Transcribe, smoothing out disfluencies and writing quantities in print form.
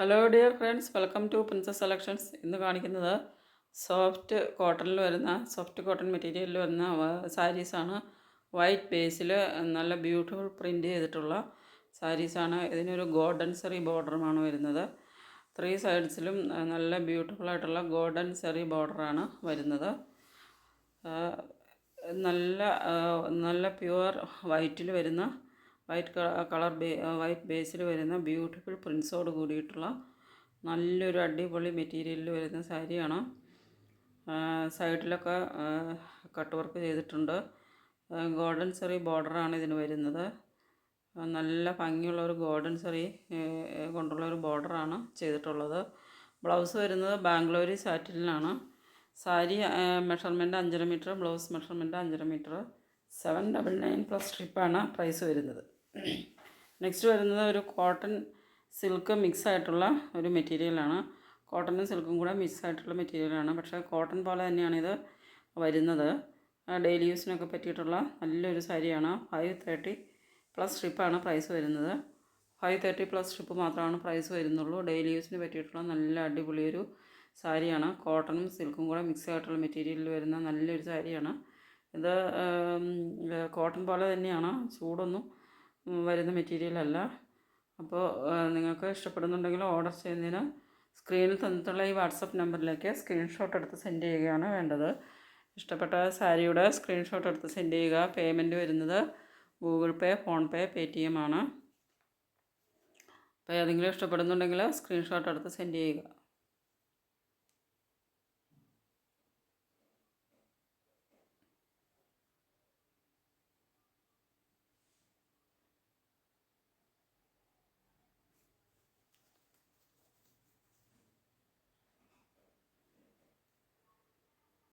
Hello dear friends, welcome to Princess Selections. ഇന്ന് കാണിക്കുന്നത് soft cotton മെറ്റീരിയലിൽ വരുന്ന സാരീസാണ്. വൈറ്റ് ബേസിൽ നല്ല ബ്യൂട്ടിഫുൾ പ്രിൻ്റ് ചെയ്തിട്ടുള്ള സാരീസാണ്. ഇതിനൊരു ഗോൾഡൻ സെറി ബോർഡറുമാണ് വരുന്നത്. 3 സൈഡ്സിലും നല്ല ബ്യൂട്ടിഫുൾ ആയിട്ടുള്ള ഗോൾഡൻ സെറി ബോർഡറാണ് വരുന്നത്. നല്ല നല്ല പ്യുവർ വൈറ്റിൽ വരുന്ന വൈറ്റ് ബേസിൽ വരുന്ന ബ്യൂട്ടിഫുൾ പ്രിൻസോട് കൂടിയിട്ടുള്ള നല്ലൊരു അടിപൊളി മെറ്റീരിയലിൽ വരുന്ന സാരിയാണ്. സൈഡിലൊക്കെ കട്ട് വർക്ക് ചെയ്തിട്ടുണ്ട്. ഗോൾഡൻ സെറി ബോർഡറാണ് ഇതിന് വരുന്നത്. നല്ല ഭംഗിയുള്ള ഒരു ഗോൾഡൻ സെറി കൊണ്ടുള്ള ഒരു ബോർഡറാണ് ചെയ്തിട്ടുള്ളത്. ബ്ലൗസ് വരുന്നത് ബാംഗ്ലൂരി സാറ്റിനിലാണ്. Sari measurement 5.5 metre, blouse measurement 5.5 metre. 799 plus സ്ട്രിപ്പാണ് പ്രൈസ് വരുന്നത്. നെക്സ്റ്റ് വരുന്നത് ഒരു കോട്ടൺ സിൽക്ക് മിക്സ് ആയിട്ടുള്ള ഒരു മെറ്റീരിയലാണ്. കോട്ടണും സിൽക്കും കൂടെ മിക്സ് ആയിട്ടുള്ള മെറ്റീരിയലാണ്. പക്ഷേ കോട്ടൺ പോലെ തന്നെയാണിത് വരുന്നത്. ഡെയിലി യൂസിനൊക്കെ പറ്റിയിട്ടുള്ള നല്ലൊരു സാരിയാണ്. 530 പ്ലസ് സ്ട്രിപ്പാണ് പ്രൈസ് വരുന്നത്. 530 പ്ലസ് സ്ട്രിപ്പ് മാത്രമാണ് പ്രൈസ് വരുന്നുള്ളൂ. ഡെയിലി യൂസിന് പറ്റിയിട്ടുള്ള നല്ല അടിപൊളിയൊരു സാരിയാണ്. കോട്ടണും സിൽക്കും കൂടെ മിക്സ് ആയിട്ടുള്ള മെറ്റീരിയലിൽ വരുന്ന നല്ലൊരു സാരിയാണ് ഇത്. കോട്ടൺ പോലെ തന്നെയാണ്, ചൂടൊന്നും വരുന്ന മെറ്റീരിയലല്ല. അപ്പോൾ നിങ്ങൾക്ക് ഇഷ്ടപ്പെടുന്നുണ്ടെങ്കിൽ ഓർഡർ ചെയ്യുന്നതിന് സ്ക്രീനിൽ തന്നിട്ടുള്ള ഈ വാട്സപ്പ് നമ്പറിലേക്ക് സ്ക്രീൻഷോട്ട് എടുത്ത് സെൻഡ് ചെയ്യുകയാണ് വേണ്ടത്. ഇഷ്ടപ്പെട്ട സാരിയുടെ സ്ക്രീൻഷോട്ട് എടുത്ത് സെൻഡ് ചെയ്യുക. പേയ്മെൻറ്റ് വരുന്നത് ഗൂഗിൾ പേ, ഫോൺ പേ, പേടിഎം ആണ്. അപ്പോൾ ഏതെങ്കിലും ഇഷ്ടപ്പെടുന്നുണ്ടെങ്കിൽ സ്ക്രീൻഷോട്ട് എടുത്ത് സെൻഡ് ചെയ്യുക.